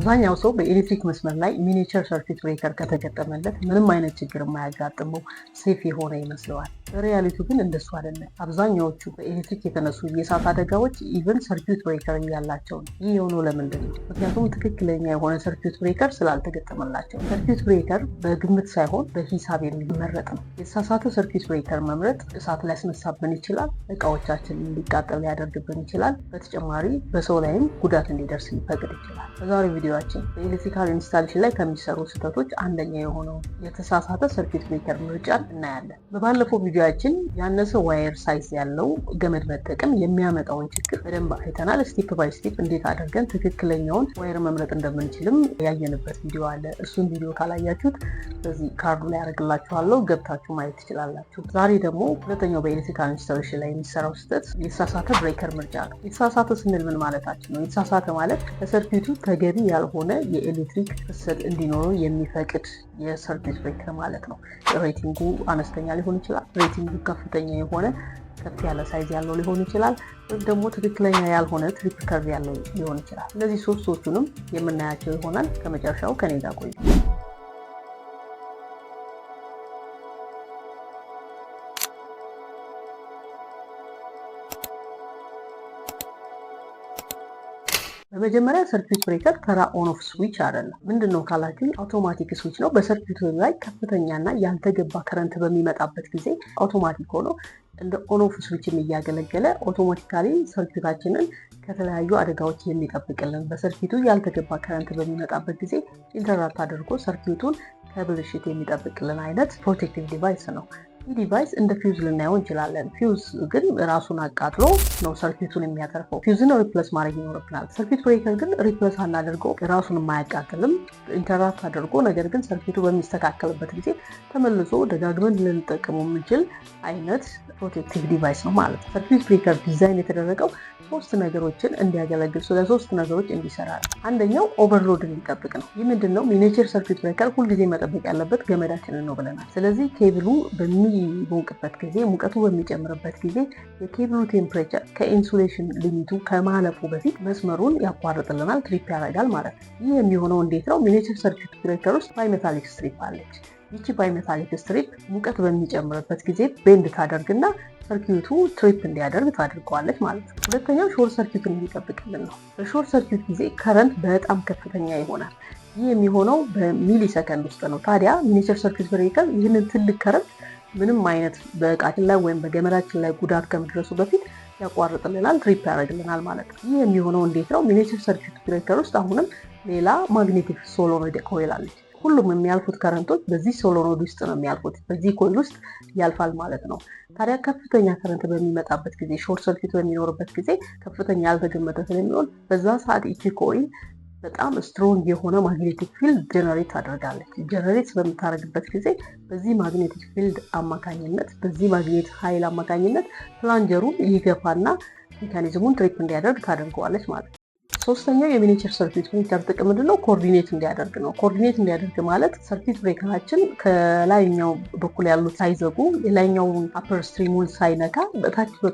አብዛኛው ሰው በኤሌክትሪክ መስመር ላይ ሚኒቸር ሰርኪት ብሬከር ከተገጠመለት ምንም አይነት ችግር የማያጋጥመው ሴፍ የሆነ ይመስለዋል። በሪያሊቲው ግን እንደሱ አይደለም። አብዛኛዎቹ በኤሌክትሪክ የተነሱ የእሳት አደጋዎች ኢቨን ሰርኪት ብሬከር እያላቸው ነው። ይህ የሆነው ለምንድን ነው? ምክንያቱም ትክክለኛ የሆነ ሰርኪት ብሬከር ስላልተገጠመላቸው። ሰርኪት ብሬከር በግምት ሳይሆን በሂሳብ የሚመረጥ ነው። የተሳሳተ ሰርኪት ብሬከር መምረጥ እሳት ሊያስነሳብን ይችላል፣ እቃዎቻችን እንዲቃጠል ሊያደርግብን ይችላል። በተጨማሪ በሰው ላይም ጉዳት እንዲደርስ ሊፈቅድ ይችላል። በዛሬ ቪዲዮአችን በኤሌክትሪካል ኢንስታሌሽን ላይ ከሚሰሩ ስህተቶች አንደኛ የሆነው የተሳሳተ ሰርኪት ብሬከር ምርጫን እናያለን። በባለፈው ቪዲዮአችን ያነሰ ዋየር ሳይዝ ያለው ገመድ መጠቀም የሚያመጣውን ችግር በደንብ አይተናል። ስቴፕ ባይ ስቴፕ እንዴት አድርገን ትክክለኛውን ዋየር መምረጥ እንደምንችልም ያየንበት ቪዲዮ አለ። እሱን ቪዲዮ ካላያችሁት በዚህ ካርዱ ላይ ያደርግላችኋለሁ፣ ገብታችሁ ማየት ትችላላችሁ። ዛሬ ደግሞ ሁለተኛው በኤሌክትሪካል ኢንስታሌሽን ላይ የሚሰራው ስህተት የተሳሳተ ብሬከር ምርጫ ነው። የተሳሳተ ስንል ምን ማለታችን ነው? የተሳሳተ ማለት ለሰርኪቱ ተገቢ ያልሆነ የኤሌክትሪክ ፍሰት እንዲኖረው የሚፈቅድ የሰርኪት ብሬከር ማለት ነው። ሬቲንጉ አነስተኛ ሊሆን ይችላል፣ ሬቲንጉ ከፍተኛ የሆነ ከፍ ያለ ሳይዝ ያለው ሊሆን ይችላል፣ ወይም ደግሞ ትክክለኛ ያልሆነ ትሪፕ ከርቭ ያለው ሊሆን ይችላል። እነዚህ ሶስቶቹንም የምናያቸው ይሆናል። ከመጨረሻው ከኔ ጋር ቆዩ። በመጀመሪያ ሰርኪት ብሬከር ተራ ኦን ኦፍ ስዊች አይደለም። ምንድነው ካላችሁ አውቶማቲክ ስዊች ነው። በሰርኪቱ ላይ ከፍተኛና ያልተገባ ከረንት በሚመጣበት ጊዜ አውቶማቲክ ሆኖ እንደ ኦን ኦፍ ስዊችን እያገለገለ አውቶማቲካሊ ሰርኪታችንን ከተለያዩ አደጋዎች የሚጠብቅልን፣ በሰርኪቱ ያልተገባ ከረንት በሚመጣበት ጊዜ ኢንተራፕት አድርጎ ሰርኪቱን ከብልሽት የሚጠብቅልን አይነት ፕሮቴክቲቭ ዲቫይስ ነው። ይህ ዲቫይስ እንደ ፊውዝ ልናየው እንችላለን። ፊውዝ ግን ራሱን አቃጥሎ ነው ሰርኪቱን የሚያተርፈው። ፊውዝን ሪፕለስ ማድረግ ይኖርብናል። ሰርኪት ብሬከር ግን ሪፕለስ አናደርገው፣ ራሱን የማያቃጥልም ኢንተራፕት አድርጎ ነገር ግን ሰርኪቱ በሚስተካከልበት ጊዜ ተመልሶ ደጋግመን ልንጠቀሙ የምንችል አይነት ፕሮቴክቲቭ ዲቫይስ ነው ማለት ነው። ሰርኪት ብሬከር ዲዛይን የተደረገው ሶስት ነገሮችን እንዲያገለግል፣ ስለሶስት ነገሮች እንዲሰራ። አንደኛው ኦቨርሎድ እንዲጠብቅ ነው። ይህ ምንድነው? ሚኒቸር ሰርኪት ብሬከር ሁልጊዜ መጠበቅ ያለበት ገመዳችንን ነው ብለናል። ስለዚህ ኬብሉ በሚሞቅበት ጊዜ፣ ሙቀቱ በሚጨምርበት ጊዜ የኬብሉ ቴምፕሬቸር ከኢንሱሌሽን ሊሚቱ ከማለፉ በፊት መስመሩን ያቋርጥልናል፣ ትሪፕ ያደርጋል ማለት ነው። ይህ የሚሆነው እንዴት ነው? ሚኒቸር ሰርኪት ብሬከር ውስጥ ባይሜታሊክ ስትሪፕ አለች። ይቺ ባይሜታሊክ ስትሪፕ ሙቀት በሚጨምርበት ጊዜ ቤንድ ታደርግና ሰርኪቱ ትሪፕ እንዲያደርግ ታድርገዋለች ማለት ነው። ሁለተኛው ሾርት ሰርኪቱን እንዲጠብቅልን ነው። በሾርት ሰርኪት ጊዜ ከረንት በጣም ከፍተኛ ይሆናል። ይህ የሚሆነው በሚሊ ሰከንድ ውስጥ ነው። ታዲያ ሚኒቸር ሰርኪት ብሬከር ይህንን ትልቅ ከረንት ምንም አይነት በእቃችን ላይ ወይም በገመዳችን ላይ ጉዳት ከመድረሱ በፊት ያቋርጥልናል፣ ትሪፕ ያደርግልናል ማለት ነው። ይህ የሚሆነው እንዴት ነው? ሚኒቸር ሰርኪት ብሬከር ውስጥ አሁንም ሌላ ማግኔቲክ ሶሎኖይድ ኮይል አለች። ሁሉም የሚያልፉት ከረንቶች በዚህ ሶሎኖይድ ውስጥ ነው የሚያልፉት፣ በዚህ ኮይል ውስጥ ያልፋል ማለት ነው። ታዲያ ከፍተኛ ከረንት በሚመጣበት ጊዜ፣ ሾርት ሰርኪት በሚኖርበት ጊዜ ከፍተኛ ያልተገመተ ስለሚሆን በዛ ሰዓት ይቺ ኮይል በጣም ስትሮንግ የሆነ ማግኔቲክ ፊልድ ጀነሬት ታደርጋለች። ጀነሬት በምታደርግበት ጊዜ በዚህ ማግኔቲክ ፊልድ አማካኝነት፣ በዚህ ማግኔት ኃይል አማካኝነት ፕላንጀሩን ይገፋና ሜካኒዝሙን ትሪፕ እንዲያደርግ ታደርገዋለች ማለት ነው። ሶስተኛው የሚኒቸር ሰርኪት ብሬከር ጥቅም ምንድነው? ኮኦርዲኔት እንዲያደርግ ነው። ኮኦርዲኔት እንዲያደርግ ማለት ሰርኪት ብሬከራችን ከላይኛው በኩል ያሉት ሳይዘጉ የላይኛውን አፐር ስትሪሙን ሳይነካ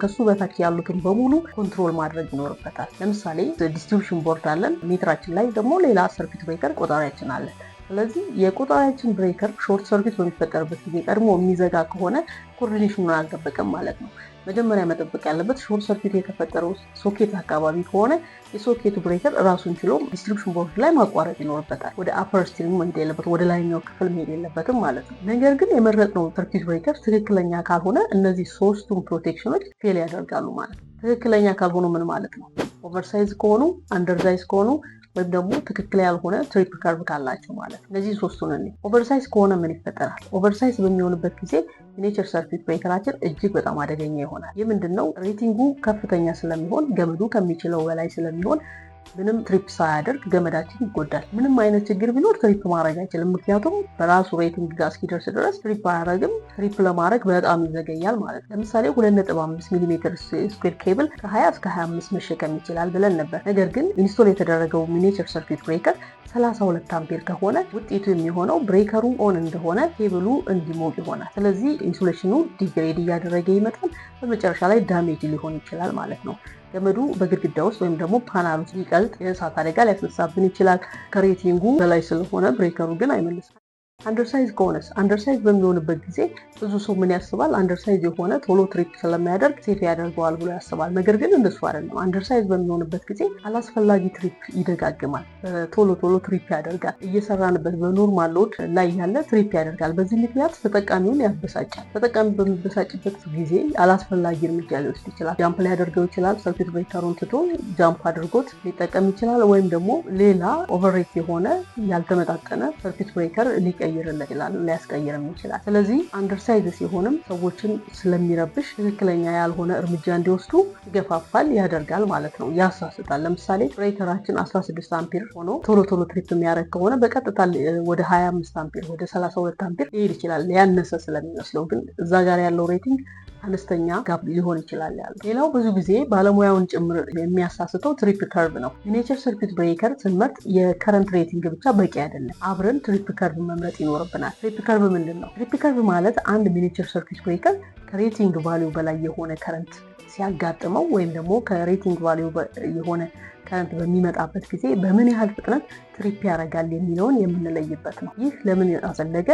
ከሱ በታች ያሉትን በሙሉ ኮንትሮል ማድረግ ይኖርበታል። ለምሳሌ ዲስትሪቢዩሽን ቦርድ አለን፣ ሜትራችን ላይ ደግሞ ሌላ ሰርኪት ብሬከር ቆጣሪያችን አለን። ስለዚህ የቆጣሪያችን ብሬከር ሾርት ሰርኪት በሚፈጠርበት ጊዜ ቀድሞ የሚዘጋ ከሆነ ኮኦርዲኔሽኑን አልጠበቀም ማለት ነው። መጀመሪያ መጠበቅ ያለበት ሾርት ሰርኪት የተፈጠረው ሶኬት አካባቢ ከሆነ የሶኬቱ ብሬከር ራሱን ችሎ ዲስትሪቢዩሽን ቦርድ ላይ ማቋረጥ ይኖርበታል። ወደ አፐር ስትሪም መሄድ የለበትም፣ ወደ ላይኛው ክፍል መሄድ የለበትም ማለት ነው። ነገር ግን የመረጥነው ሰርኪት ብሬከር ትክክለኛ ካልሆነ እነዚህ ሶስቱም ፕሮቴክሽኖች ፌል ያደርጋሉ ማለት ነው። ትክክለኛ ካልሆኑ ምን ማለት ነው? ኦቨርሳይዝ ከሆኑ፣ አንደርሳይዝ ከሆኑ ወይም ደግሞ ትክክል ያልሆነ ትሪፕ ከርቭ ካላቸው ማለት ነው። እነዚህ ሶስቱን እኔ ኦቨርሳይዝ ከሆነ ምን ይፈጠራል? ኦቨርሳይዝ በሚሆንበት ጊዜ ሚኒቸር ሰርኪት ብሬከራችን እጅግ በጣም አደገኛ ይሆናል። ይህ ምንድነው? ሬቲንጉ ከፍተኛ ስለሚሆን፣ ገመዱ ከሚችለው በላይ ስለሚሆን ምንም ትሪፕ ሳያደርግ ገመዳችን ይጎዳል። ምንም አይነት ችግር ቢኖር ትሪፕ ማድረግ አይችልም። ምክንያቱም በራሱ ሬቲንግ ጋር እስኪደርስ ድረስ ትሪፕ አያደርግም። ትሪፕ ለማድረግ በጣም ይዘገያል ማለት ነው። ለምሳሌ 2.5 ሚሊ ሜትር ስኩዌር ኬብል ከ20 እስከ 25 መሸከም ይችላል ብለን ነበር። ነገር ግን ኢንስቶል የተደረገው ሚኒቸር ሰርኪት ብሬከር 32 አምፔር ከሆነ ውጤቱ የሚሆነው ብሬከሩ ኦን እንደሆነ ኬብሉ እንዲሞቅ ይሆናል። ስለዚህ ኢንሱሌሽኑ ዲግሬድ እያደረገ ይመጣል። በመጨረሻ ላይ ዳሜጅ ሊሆን ይችላል ማለት ነው። ገመዱ በግድግዳ ውስጥ ወይም ደግሞ ፓናል ውስጥ ሊቀልጥ የእሳት አደጋ ሊያስነሳብን ይችላል። ከሬቲንጉ በላይ ስለሆነ ብሬከሩ ግን አይመልስም። አንደርሳይዝ ከሆነስ አንደርሳይዝ በሚሆንበት ጊዜ ብዙ ሰው ምን ያስባል? አንደርሳይዝ የሆነ ቶሎ ትሪፕ ስለማያደርግ ሴፍ ያደርገዋል ብሎ ያስባል። ነገር ግን እንደሱ አይደለም። አንደርሳይዝ በሚሆንበት ጊዜ አላስፈላጊ ትሪፕ ይደጋግማል። ቶሎ ትሪፕ ያደርጋል። እየሰራንበት በኖርማል ሎድ ላይ ያለ ትሪፕ ያደርጋል። በዚህ ምክንያት ተጠቃሚውን ያበሳጫል። ተጠቃሚ በሚበሳጭበት ጊዜ አላስፈላጊ እርምጃ ሊወስድ ይችላል። ጃምፕ ሊያደርገው ይችላል። ሰርኪት ብሬከሩን ትቶ ጃምፕ አድርጎት ሊጠቀም ይችላል። ወይም ደግሞ ሌላ ኦቨርሬት የሆነ ያልተመጣጠነ ሰርኪት ብሬከር ሊያስቀይርም ይችላል። ስለዚህ አንደርሳይዝ ሲሆንም ሰዎችን ስለሚረብሽ ትክክለኛ ያልሆነ እርምጃ እንዲወስዱ ይገፋፋል፣ ያደርጋል ማለት ነው፣ ያሳስታል። ለምሳሌ ብሬከራችን 16 አምፔር ሆኖ ቶሎ ትሪፕ የሚያደርግ ከሆነ በቀጥታ ወደ 25 አምፔር ወደ 32 አምፔር ሊሄድ ይችላል፣ ያነሰ ስለሚመስለው። ግን እዛ ጋር ያለው ሬቲንግ አነስተኛ ጋፕ ሊሆን ይችላል ያለው። ሌላው ብዙ ጊዜ ባለሙያውን ጭምር የሚያሳስተው ትሪፕ ከርቭ ነው። ሚኒቸር ሰርኪት ብሬከር ስንመርጥ የከረንት ሬቲንግ ብቻ በቂ አይደለም። አብረን ትሪፕ ከርቭ መምረጥ ይኖርብናል። ትሪፕ ከርቭ ምንድን ነው? ትሪፕ ከርቭ ማለት አንድ ሚኒቸር ሰርኪት ብሬከር ከሬቲንግ ቫሊዩ በላይ የሆነ ከረንት ሲያጋጥመው ወይም ደግሞ ከሬቲንግ ቫሊዩ የሆነ ከረንት በሚመጣበት ጊዜ በምን ያህል ፍጥነት ትሪፕ ያደርጋል የሚለውን የምንለይበት ነው። ይህ ለምን አስፈለገ?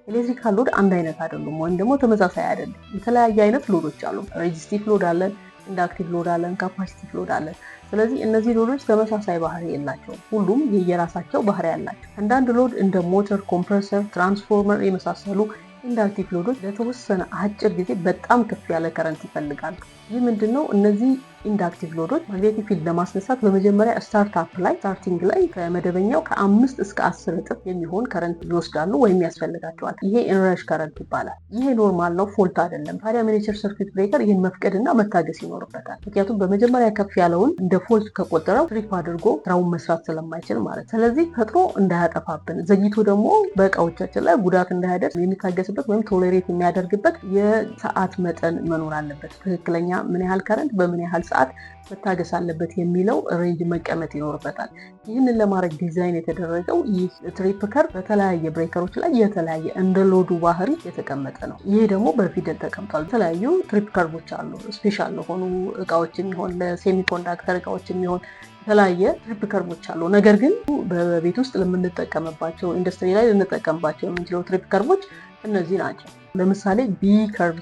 ኤሌክትሪካል ሎድ አንድ አይነት አይደሉም፣ ወይም ደግሞ ተመሳሳይ አይደለም። የተለያየ አይነት ሎዶች አሉ። ሬዚስቲቭ ሎድ አለን፣ ኢንዳክቲቭ ሎድ አለን፣ ካፓሲቲቭ ሎድ አለን። ስለዚህ እነዚህ ሎዶች ተመሳሳይ ባህሪ የላቸውም። ሁሉም የየራሳቸው ባህሪ ያላቸው። አንዳንድ ሎድ እንደ ሞተር፣ ኮምፕረሰር፣ ትራንስፎርመር የመሳሰሉ ኢንዳክቲቭ ሎዶች ለተወሰነ አጭር ጊዜ በጣም ከፍ ያለ ከረንት ይፈልጋሉ። ይህ ምንድነው? እነዚህ ኢንዳክቲቭ ሎዶች ማግኔቲክ ፊልድ ለማስነሳት በመጀመሪያ ስታርቲንግ ላይ ከመደበኛው ከ5 እስከ 10 እጥፍ የሚሆን ከረንት ይወስዳሉ ወይም ያስፈልጋቸዋል። ይሄ ኢንረሽ ከረንት ይባላል። ይሄ ኖርማል ነው፣ ፎልት አይደለም። ታዲያ ሚኒቸር ሰርኪት ብሬከር ይህን መፍቀድና መታገስ ይኖርበታል። ምክንያቱም በመጀመሪያ ከፍ ያለውን እንደ ፎልት ከቆጠረው ትሪፕ አድርጎ ስራውን መስራት ስለማይችል ማለት። ስለዚህ ፈጥሮ እንዳያጠፋብን፣ ዘግይቶ ደግሞ በእቃዎቻችን ላይ ጉዳት እንዳያደርስ የሚታገስበት ወይም ቶሌሬት የሚያደርግበት የሰዓት መጠን መኖር አለበት። ትክክለኛ ምን ያህል ከረንት በምን ያህል ሰዓት መታገስ አለበት የሚለው ሬንጅ መቀመጥ ይኖርበታል። ይህንን ለማድረግ ዲዛይን የተደረገው ይህ ትሪፕ ከርቭ በተለያየ ብሬከሮች ላይ የተለያየ እንደ ሎዱ ባህሪ የተቀመጠ ነው። ይሄ ደግሞ በፊደል ተቀምጧል። የተለያዩ ትሪፕ ከርቮች አሉ። ስፔሻል ለሆኑ እቃዎች የሚሆን ለሴሚኮንዳክተር እቃዎች የሚሆን የተለያየ ትሪፕ ከርቮች አሉ። ነገር ግን በቤት ውስጥ ለምንጠቀምባቸው ኢንዱስትሪ ላይ ልንጠቀምባቸው የምንችለው ትሪፕ ከርቮች እነዚህ ናቸው። ለምሳሌ ቢ ከርቭ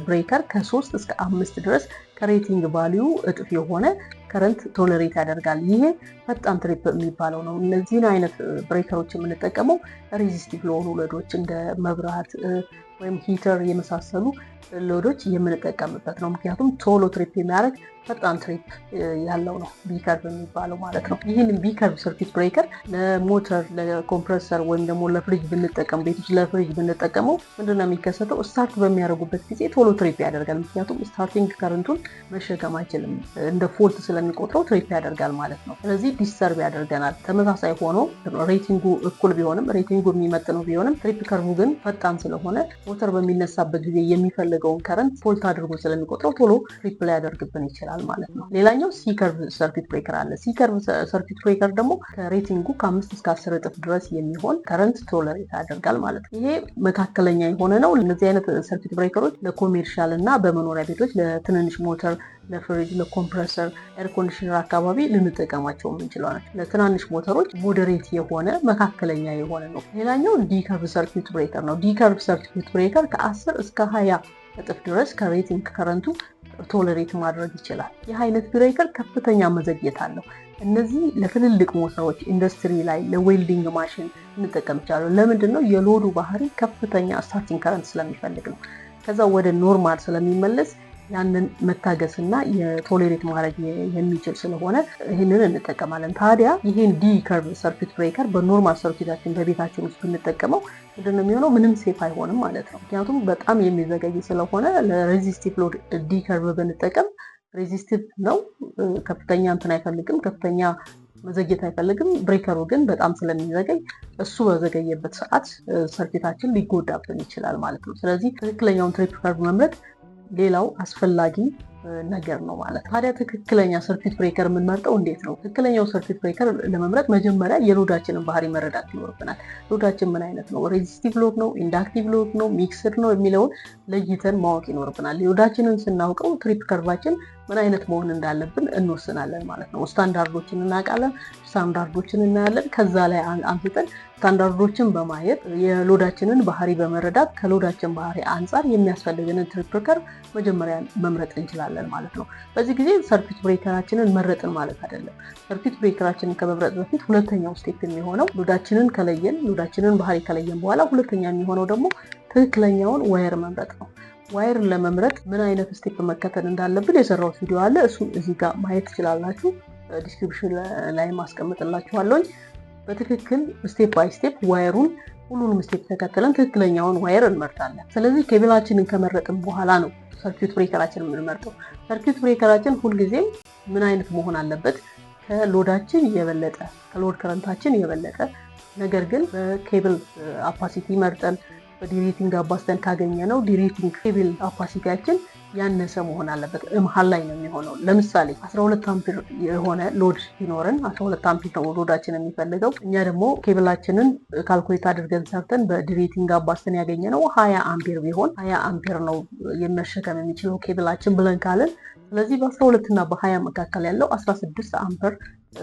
ብሬከር ከ3 እስከ 5 ድረስ ከሬቲንግ ቫሊዩ እጥፍ የሆነ ከረንት ቶለሬት ያደርጋል። ይሄ ፈጣን ትሪፕ የሚባለው ነው። እነዚህን አይነት ብሬከሮች የምንጠቀመው ሬዚስቲቭ ለሆኑ ሎዶች እንደ መብራት ወይም ሂተር የመሳሰሉ ሎዶች የምንጠቀምበት ነው። ምክንያቱም ቶሎ ትሪፕ የሚያደርግ ፈጣን ትሪፕ ያለው ነው ቢከርቭ የሚባለው ማለት ነው። ይህንን ቢከርቭ ሰርኪት ብሬከር ለሞተር፣ ለኮምፕረሰር ወይም ደግሞ ለፍሪጅ ብንጠቀም ቤቶች ለፍሪጅ ብንጠቀመው ምንድነው የሚከሰተው? ስታርት በሚያደርጉበት ጊዜ ቶሎ ትሪፕ ያደርጋል። ምክንያቱም ስታርቲንግ ከረንቱን መሸከም አይችልም። እንደ ፎልት ስለሚቆጥረው ትሪፕ ያደርጋል ማለት ነው። ስለዚህ ዲስተርብ ያደርገናል። ተመሳሳይ ሆኖ ሬቲንጉ እኩል ቢሆንም ሬቲንጉ የሚመጥነው ቢሆንም ትሪፕ ከርቭ ግን ፈጣን ስለሆነ ሞተር በሚነሳበት ጊዜ የሚፈልገውን ከረንት ፎልት አድርጎ ስለሚቆጥረው ቶሎ ትሪፕ ላይ ያደርግብን ይችላል ማለት ነው። ሌላኛው ሲከርቭ ሰርኪት ብሬከር አለ። ሲከርቭ ሰርኪት ብሬከር ደግሞ ከሬቲንጉ ከ5 እስከ 10 እጥፍ ድረስ የሚሆን ከረንት ቶለሬት ያደርጋል ማለት ነው። ይሄ መካከለኛ የሆነ ነው። እነዚህ አይነት ሰርኪት ብሬከሮች ለኮሜርሻል እና በመኖሪያ ቤቶች ለትንንሽ ሞተር፣ ለፍሪጅ፣ ለኮምፕረሰር፣ ኤር ኮንዲሽነር አካባቢ ልንጠቀማቸው የምንችለው ናቸው። ለትናንሽ ሞተሮች ሞዴሬት የሆነ መካከለኛ የሆነ ነው። ሌላኛው ዲከርቭ ሰርኪት ብሬከር ነው። ዲከርቭ ሰርኪት ብሬከር ከ10 እስከ 20 እጥፍ ድረስ ከሬቲንግ ከረንቱ ቶለሬት ማድረግ ይችላል። ይህ አይነት ብሬከር ከፍተኛ መዘግየት አለው። እነዚህ ለትልልቅ ሞተሮች ኢንዱስትሪ ላይ ለዌልዲንግ ማሽን እንጠቀም ይችላል። ለምንድን ነው? የሎዱ ባህሪ ከፍተኛ ስታርቲንግ ከረንት ስለሚፈልግ ነው። ከዛ ወደ ኖርማል ስለሚመለስ ያንን መታገስና የቶሌሬት ማድረግ የሚችል ስለሆነ ይህንን እንጠቀማለን። ታዲያ ይህን ዲ ከርቭ ሰርኪት ብሬከር በኖርማል ሰርኪታችን በቤታችን ውስጥ ብንጠቀመው ምንድን ነው የሚሆነው? ምንም ሴፍ አይሆንም ማለት ነው። ምክንያቱም በጣም የሚዘገይ ስለሆነ ለሬዚስቲቭ ሎድ ዲ ከርቭ ብንጠቀም ሬዚስቲቭ ነው፣ ከፍተኛ እንትን አይፈልግም፣ ከፍተኛ መዘግየት አይፈልግም። ብሬከሩ ግን በጣም ስለሚዘገይ እሱ በዘገየበት ሰዓት ሰርኪታችን ሊጎዳብን ይችላል ማለት ነው። ስለዚህ ትክክለኛውን ትሪፕ ከርቭ መምረጥ ሌላው አስፈላጊ ነገር ነው ማለት ነው። ታዲያ ትክክለኛ ሰርኪት ብሬከር የምንመርጠው እንዴት ነው? ትክክለኛው ሰርኪት ብሬከር ለመምረጥ መጀመሪያ የሎዳችንን ባህሪ መረዳት ይኖርብናል። ሎዳችን ምን አይነት ነው? ሬዚስቲቭ ሎድ ነው? ኢንዳክቲቭ ሎድ ነው? ሚክስድ ነው? የሚለውን ለይተን ማወቅ ይኖርብናል። ሎዳችንን ስናውቀው ትሪፕ ከርቫችን ምን አይነት መሆን እንዳለብን እንወስናለን ማለት ነው። ስታንዳርዶችን እናውቃለን፣ ስታንዳርዶችን እናያለን። ከዛ ላይ አንስተን ስታንዳርዶችን በማየት የሎዳችንን ባህሪ በመረዳት ከሎዳችን ባህሪ አንጻር የሚያስፈልገንን ትሪፕ ከርቭ መጀመሪያ መምረጥ እንችላለን ማለት ነው። በዚህ ጊዜ ሰርኪት ብሬከራችንን መረጥን ማለት አይደለም። ሰርኪት ብሬከራችንን ከመምረጥ በፊት ሁለተኛው ስቴፕ የሚሆነው ሎዳችንን ከለየን፣ ሎዳችንን ባህሪ ከለየን በኋላ ሁለተኛ የሚሆነው ደግሞ ትክክለኛውን ዋየር መምረጥ ነው። ዋየርን ለመምረጥ ምን አይነት ስቴፕ መከተል እንዳለብን የሰራሁት ቪዲዮ አለ። እሱን እዚህ ጋር ማየት ትችላላችሁ። ዲስክሪፕሽን ላይ ማስቀምጥላችኋለሁኝ። በትክክል ስቴፕ ባይ ስቴፕ ዋየሩን ሁሉንም ስቴፕ ተከትለን ትክክለኛውን ዋየር እንመርጣለን። ስለዚህ ኬብላችንን ከመረጥን በኋላ ነው ሰርኪት ብሬከራችን የምንመርጠው። ሰርኪት ብሬከራችን ሁልጊዜም ምን አይነት መሆን አለበት? ከሎዳችን የበለጠ ከሎድ ከረንታችን የበለጠ ነገር ግን በኬብል አፓሲቲ መርጠን በዲሬቲንግ አባስተን ካገኘ ነው ዲሬቲንግ ኬብል አፓሲቲያችን ያነሰ መሆን አለበት። መሀል ላይ ነው የሚሆነው። ለምሳሌ 12 አምፒር የሆነ ሎድ ቢኖረን 12 አምፒር ነው ሎዳችን የሚፈልገው። እኛ ደግሞ ኬብላችንን ካልኩሌት አድርገን ሰርተን በዲሬቲንግ አባስተን ያገኘ ነው 20 አምፒር ቢሆን 20 አምፒር ነው የሚያሸከም የሚችለው ኬብላችን ብለን ካለን፣ ስለዚህ በ12 እና በ20 መካከል ያለው 16 አምፒር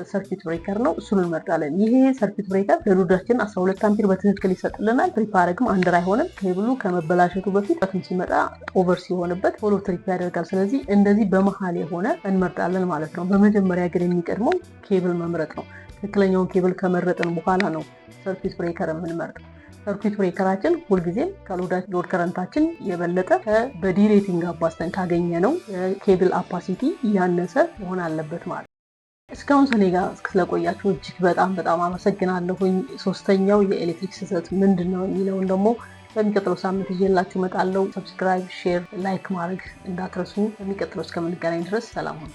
ሰርኪት ብሬከር ነው። እሱን እንመርጣለን። ይሄ ሰርኪት ብሬከር ለሎዳችን 12 አምፒር በትክክል ይሰጥልናል። ትሪፕ አረግም አንድር አይሆንም። ኬብሉ ከመበላሸቱ በፊት በትም ሲመጣ ኦቨር ሲሆንበት ቶሎ ትሪፕ ያደርጋል። ስለዚህ እንደዚህ በመሀል የሆነ እንመርጣለን ማለት ነው። በመጀመሪያ ግን የሚቀድመው ኬብል መምረጥ ነው። ትክክለኛውን ኬብል ከመረጥን በኋላ ነው ሰርኪት ብሬከር የምንመርጠው። ሰርኪት ብሬከራችን ሁልጊዜም ከሎድ ከረንታችን የበለጠ በዲሬቲንግ አባስተን ካገኘ ነው የኬብል አፓሲቲ ያነሰ መሆን አለበት ማለት ነው። እስካሁን ከኔ ጋር ስለቆያችሁ እጅግ በጣም አመሰግናለሁኝ። ሶስተኛው የኤሌክትሪክ ስህተት ምንድን ነው የሚለውን ደግሞ በሚቀጥለው ሳምንት ይዤላችሁ እመጣለሁ። ሰብስክራይብ፣ ሼር፣ ላይክ ማድረግ እንዳትረሱ። በሚቀጥለው እስከምንገናኝ ድረስ ሰላም ሁኑ።